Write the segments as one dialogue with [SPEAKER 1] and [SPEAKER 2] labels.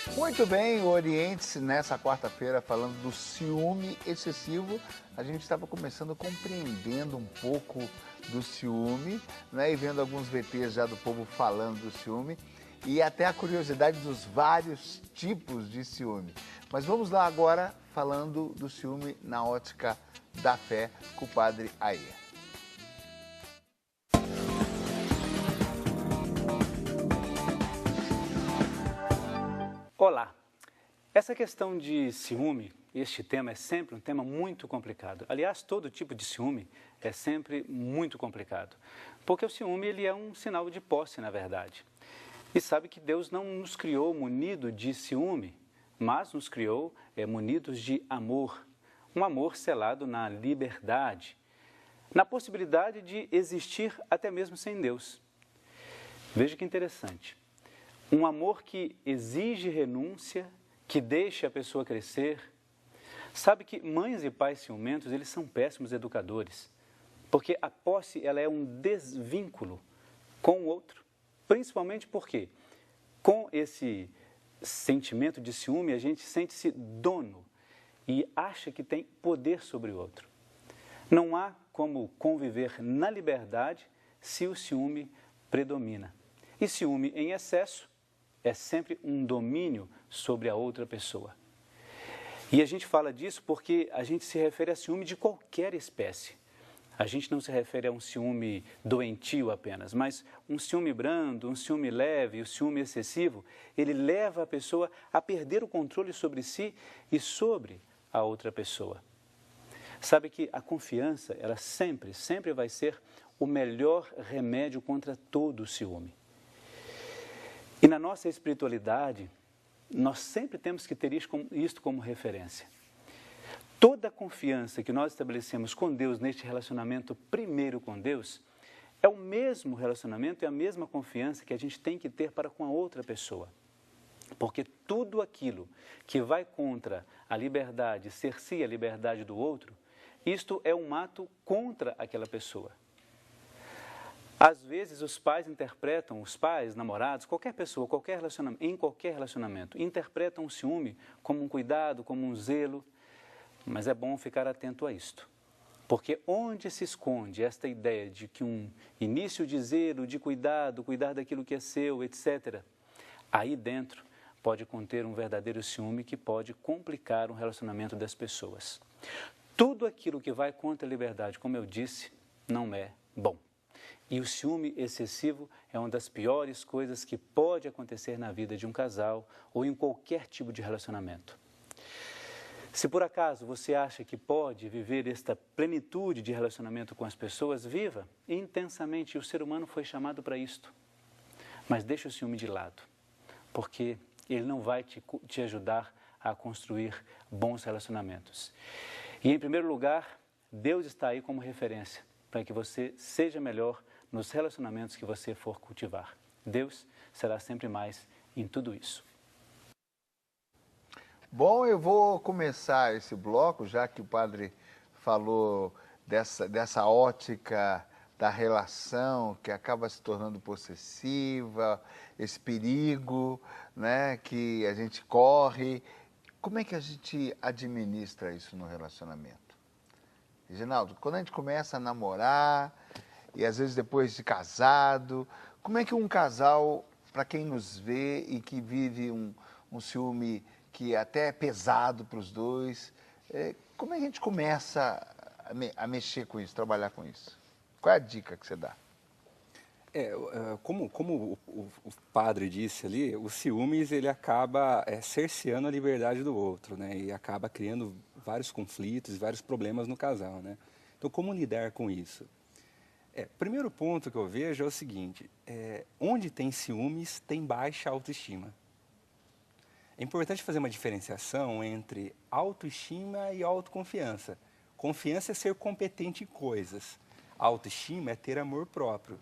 [SPEAKER 1] Muito bem, oriente-se nessa quarta-feira falando do ciúme excessivo. A gente estava começando compreendendo um pouco do ciúme, né? E vendo alguns VTs já do povo falando do ciúme e até a curiosidade dos vários tipos de ciúme. Mas vamos lá agora falando do ciúme na ótica da fé com o padre Ayer.
[SPEAKER 2] Olá! Essa questão de ciúme, este tema é sempre um tema muito complicado. Aliás, todo tipo de ciúme é sempre muito complicado, porque o ciúme ele é um sinal de posse, na verdade. E sabe que Deus não nos criou munido de ciúme, mas nos criou munidos de amor, um amor selado na liberdade, na possibilidade de existir até mesmo sem Deus. Veja que interessante. Um amor que exige renúncia, que deixa a pessoa crescer. Sabe que mães e pais ciumentos, eles são péssimos educadores, porque a posse ela é um desvínculo com o outro, principalmente porque com esse sentimento de ciúme a gente sente-se dono e acha que tem poder sobre o outro. Não há como conviver na liberdade se o ciúme predomina. E ciúme em excesso é sempre um domínio sobre a outra pessoa. E a gente fala disso porque a gente se refere a ciúme de qualquer espécie. A gente não se refere a um ciúme doentio apenas, mas um ciúme brando, um ciúme leve, o ciúme excessivo, ele leva a pessoa a perder o controle sobre si e sobre a outra pessoa. Sabe que a confiança, ela sempre vai ser o melhor remédio contra todo o ciúme. E na nossa espiritualidade, nós sempre temos que ter isto como referência. Toda a confiança que nós estabelecemos com Deus neste relacionamento primeiro com Deus, é o mesmo relacionamento e a mesma confiança que a gente tem que ter para com a outra pessoa. Porque tudo aquilo que vai contra a liberdade, cerceia a liberdade do outro, isto é um ato contra aquela pessoa. Às vezes os pais namorados, qualquer pessoa, em qualquer relacionamento, interpretam o ciúme como um cuidado, como um zelo, mas é bom ficar atento a isto. Porque onde se esconde esta ideia de que um início de zelo, de cuidado, cuidar daquilo que é seu, etc., aí dentro pode conter um verdadeiro ciúme que pode complicar o relacionamento das pessoas. Tudo aquilo que vai contra a liberdade, como eu disse, não é bom. E o ciúme excessivo é uma das piores coisas que pode acontecer na vida de um casal ou em qualquer tipo de relacionamento. Se por acaso você acha que pode viver esta plenitude de relacionamento com as pessoas, viva intensamente. O ser humano foi chamado para isto. Mas deixe o ciúme de lado, porque ele não vai te ajudar a construir bons relacionamentos. E em primeiro lugar, Deus está aí como referência para que você seja melhor nos relacionamentos que você for cultivar. Deus será sempre mais em tudo isso.
[SPEAKER 1] Bom, eu vou começar esse bloco, já que o padre falou dessa ótica da relação que acaba se tornando possessiva, esse perigo, né, que a gente corre. Como é que a gente administra isso no relacionamento? Reginaldo, quando a gente começa a namorar e às vezes depois de casado, como é que um casal, para quem nos vê e que vive um ciúme que até é pesado para os dois, como é que a gente começa a mexer com isso, trabalhar com isso? Qual é a dica que você dá?
[SPEAKER 3] Como o padre disse ali, o ciúmes ele acaba cerceando a liberdade do outro, né? E acaba criando vários conflitos, vários problemas no casal, né? Então, como lidar com isso? Primeiro ponto que eu vejo é o seguinte, onde tem ciúmes, tem baixa autoestima. É importante fazer uma diferenciação entre autoestima e autoconfiança. Confiança é ser competente em coisas. Autoestima é ter amor próprio.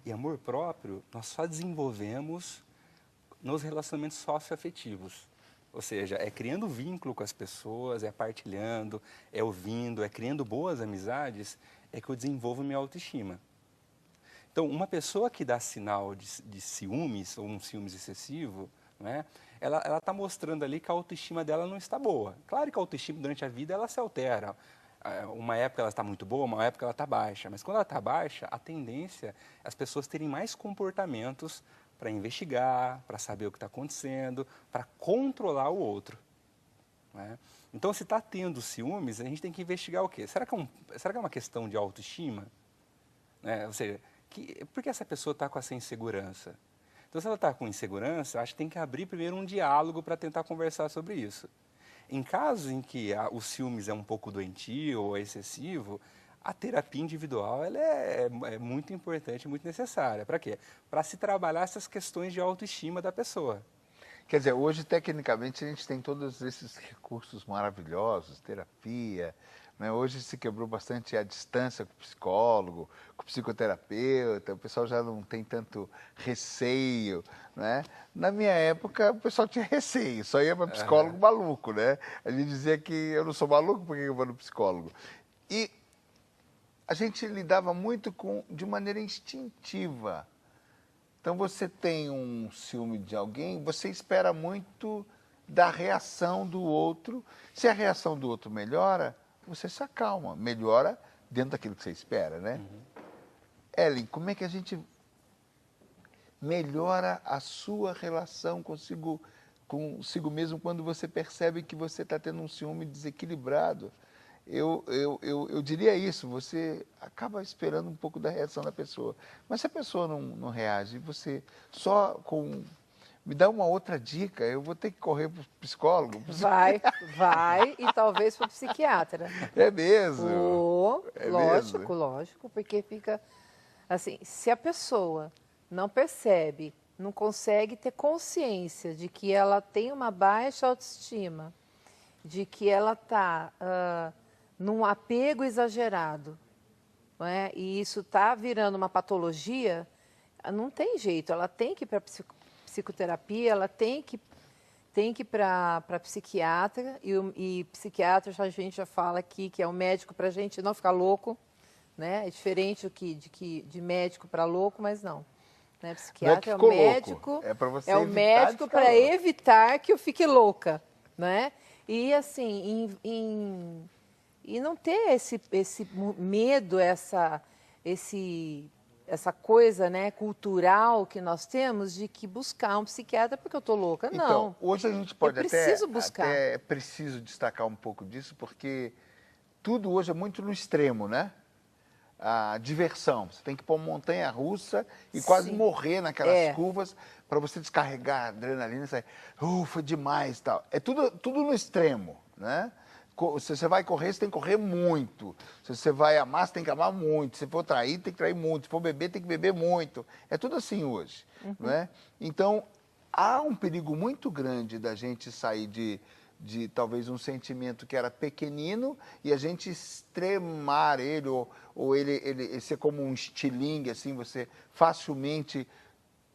[SPEAKER 3] E amor próprio nós só desenvolvemos nos relacionamentos socioafetivos. Ou seja, é criando vínculo com as pessoas, é partilhando, é ouvindo, é criando boas amizades, é que eu desenvolvo minha autoestima. Então, uma pessoa que dá sinal de ciúmes, ou um ciúmes excessivo, né, ela está mostrando ali que a autoestima dela não está boa. Claro que a autoestima durante a vida ela se altera. Uma época ela está muito boa, uma época ela está baixa. Mas quando ela está baixa, a tendência é as pessoas terem mais comportamentos para investigar, para saber o que está acontecendo, para controlar o outro. Né? Então, se está tendo ciúmes, a gente tem que investigar o quê? Será que é uma questão de autoestima? Né? Ou seja, por que essa pessoa está com essa insegurança? Então, se ela está com insegurança, acho que tem que abrir primeiro um diálogo para tentar conversar sobre isso. Em casos em que o ciúmes é um pouco doentio ou é excessivo, a terapia individual ela é muito importante, muito necessária. Para quê? Para se trabalhar essas questões de autoestima da pessoa.
[SPEAKER 1] Quer dizer, hoje, tecnicamente, a gente tem todos esses recursos maravilhosos, terapia, né? Hoje se quebrou bastante a distância com o psicólogo, com o psicoterapeuta, o pessoal já não tem tanto receio, né? Na minha época, o pessoal tinha receio, só ia para psicólogo maluco, né? A gente dizia que eu não sou maluco, por que eu vou no psicólogo? E a gente lidava muito de maneira instintiva. Então, você tem um ciúme de alguém, você espera muito da reação do outro. Se a reação do outro melhora, você se acalma. Melhora dentro daquilo que você espera, né? Ellen, como é que a gente melhora a sua relação consigo mesmo quando você percebe que você está tendo um ciúme desequilibrado? Eu diria isso, você acaba esperando um pouco da reação da pessoa. Mas se a pessoa não reage, você só com... Me dá uma outra dica, eu vou ter que correr para o psicólogo?
[SPEAKER 4] Vai, e talvez para o psiquiatra.
[SPEAKER 1] É mesmo?
[SPEAKER 4] Lógico,
[SPEAKER 1] mesmo?
[SPEAKER 4] lógico, porque fica assim, se a pessoa não percebe, não consegue ter consciência de que ela tem uma baixa autoestima, de que ela está... num apego exagerado, não é? E isso está virando uma patologia, não tem jeito, ela tem que ir para psicoterapia, ela tem que ir para psiquiatra, e psiquiatra a gente já fala aqui que é um médico para a gente não ficar louco, né? É diferente de médico para louco, mas não. Né? Psiquiatra é o médico,
[SPEAKER 1] é
[SPEAKER 4] o médico para evitar que eu fique louca, né? E assim, e não ter esse medo, essa coisa, né, cultural que nós temos de que buscar um psiquiatra porque eu estou louca. Não.
[SPEAKER 1] Então, hoje a gente pode
[SPEAKER 4] até
[SPEAKER 1] preciso destacar um pouco disso, porque tudo hoje é muito no extremo, né? A diversão. Você tem que pôr montanha-russa e quase morrer naquelas curvas para você descarregar a adrenalina e sair, foi demais e tal. É tudo no extremo, né? Se você vai correr, você tem que correr muito. Se você vai amar, você tem que amar muito. Se for trair, tem que trair muito. Se for beber, tem que beber muito. É tudo assim hoje. Né? Então, há um perigo muito grande da gente sair de talvez um sentimento que era pequenino e a gente extremar ele, ou ele ser como um estilingue, assim, você facilmente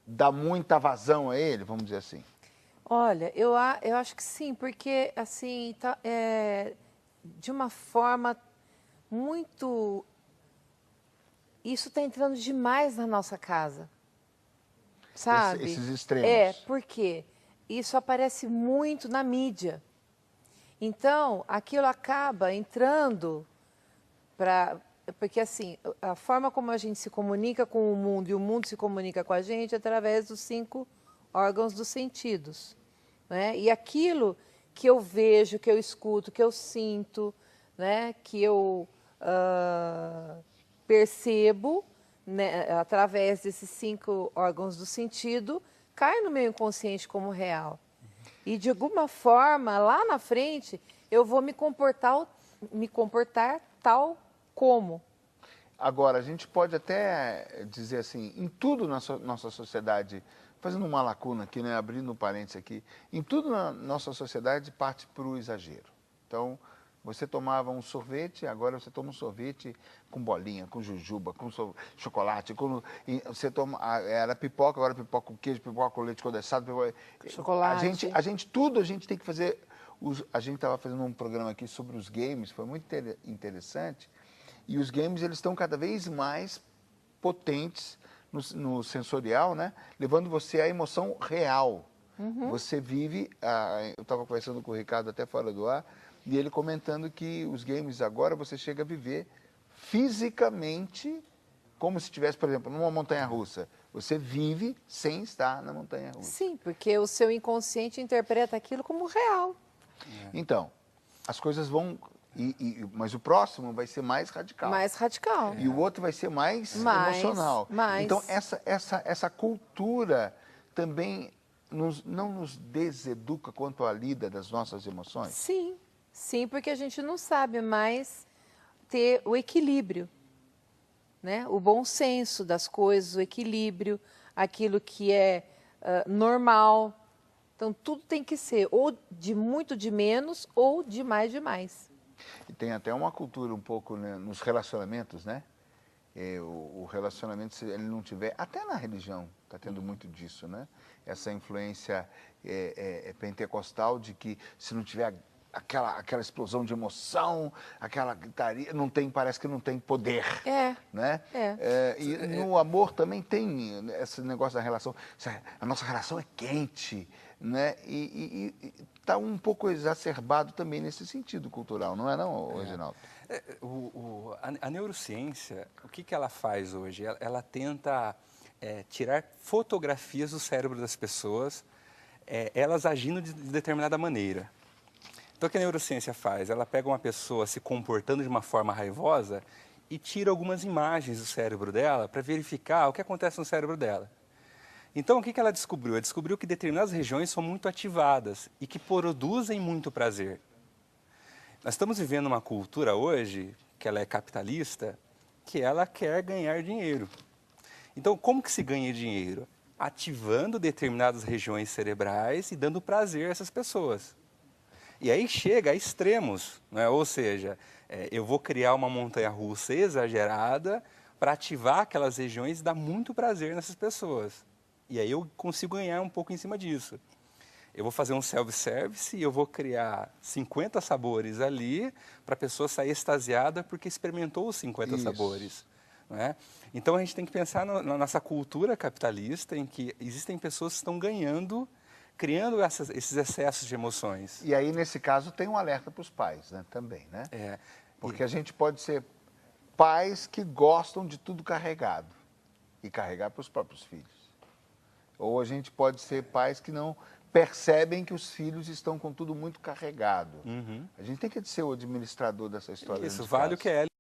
[SPEAKER 1] dá muita vazão a ele, vamos dizer assim.
[SPEAKER 4] Olha, eu acho que sim, porque assim, de uma forma muito... Isso está entrando demais na nossa casa, sabe?
[SPEAKER 1] Esses extremos.
[SPEAKER 4] Porque isso aparece muito na mídia. Então, aquilo acaba entrando porque assim, a forma como a gente se comunica com o mundo e o mundo se comunica com a gente é através dos 5 órgãos dos sentidos. Né? E aquilo que eu vejo, que eu escuto, que eu sinto, né? Que eu percebo, né? Através desses 5 órgãos do sentido, cai no meu inconsciente como real. E de alguma forma, lá na frente, eu vou me comportar tal como.
[SPEAKER 1] Agora, a gente pode até dizer assim, em tudo na nossa sociedade, fazendo uma lacuna aqui, né, abrindo um parênteses aqui, em tudo na nossa sociedade parte para o exagero. Então, você tomava um sorvete, agora você toma um sorvete com bolinha, com jujuba, com chocolate, você toma, era pipoca, agora pipoca com queijo, pipoca com leite condensado,
[SPEAKER 4] chocolate.
[SPEAKER 1] A gente tem que fazer, a gente estava fazendo um programa aqui sobre os games, foi muito interessante, e os games eles estão cada vez mais potentes no sensorial, né? Levando você à emoção real. Você vive, eu estava conversando com o Ricardo até fora do ar, e ele comentando que os games agora você chega a viver fisicamente como se estivesse, por exemplo, numa montanha-russa. Você vive sem estar na montanha-russa.
[SPEAKER 4] Sim, porque o seu inconsciente interpreta aquilo como real.
[SPEAKER 1] Então, as coisas vão... mas o próximo vai ser mais radical.
[SPEAKER 4] Mais radical.
[SPEAKER 1] E o outro vai ser mais emocional. Então, essa cultura também não nos deseduca quanto à lida das nossas emoções?
[SPEAKER 4] Sim, sim, porque a gente não sabe mais ter o equilíbrio, né? O bom senso das coisas, o equilíbrio, aquilo que é normal. Então, tudo tem que ser ou de muito de menos ou de mais de mais.
[SPEAKER 1] E tem até uma cultura um pouco, né, nos relacionamentos, né? O relacionamento, se ele não tiver... Até na religião está tendo muito disso, né? Essa influência pentecostal de que se não tiver aquela explosão de emoção, aquela gritaria, parece que não tem poder. Né? E no amor também tem esse negócio da relação. A nossa relação é quente, né? E está um pouco exacerbado também nesse sentido cultural, não é não, Reginaldo?
[SPEAKER 3] A neurociência, o que ela faz hoje? Ela tenta tirar fotografias do cérebro das pessoas, elas agindo de determinada maneira. Então, o que a neurociência faz? Ela pega uma pessoa se comportando de uma forma raivosa e tira algumas imagens do cérebro dela para verificar o que acontece no cérebro dela. Então, o que ela descobriu? Ela descobriu que determinadas regiões são muito ativadas e que produzem muito prazer. Nós estamos vivendo uma cultura hoje, que ela é capitalista, que ela quer ganhar dinheiro. Então, como que se ganha dinheiro? Ativando determinadas regiões cerebrais e dando prazer a essas pessoas. E aí chega a extremos, né? Ou seja, eu vou criar uma montanha-russa exagerada para ativar aquelas regiões e dar muito prazer nessas pessoas. E aí eu consigo ganhar um pouco em cima disso. Eu vou fazer um self-service e eu vou criar 50 sabores ali para a pessoa sair extasiada porque experimentou os 50 sabores. Né? Então a gente tem que pensar na nossa cultura capitalista em que existem pessoas que estão ganhando, criando esses excessos de emoções.
[SPEAKER 1] E aí, nesse caso, tem um alerta para os pais, né? Também, né? Porque a gente pode ser pais que gostam de tudo carregado e carregar para os próprios filhos. Ou a gente pode ser pais que não percebem que os filhos estão com tudo muito carregado. A gente tem que ser o administrador dessa história.
[SPEAKER 3] Isso, vale o que é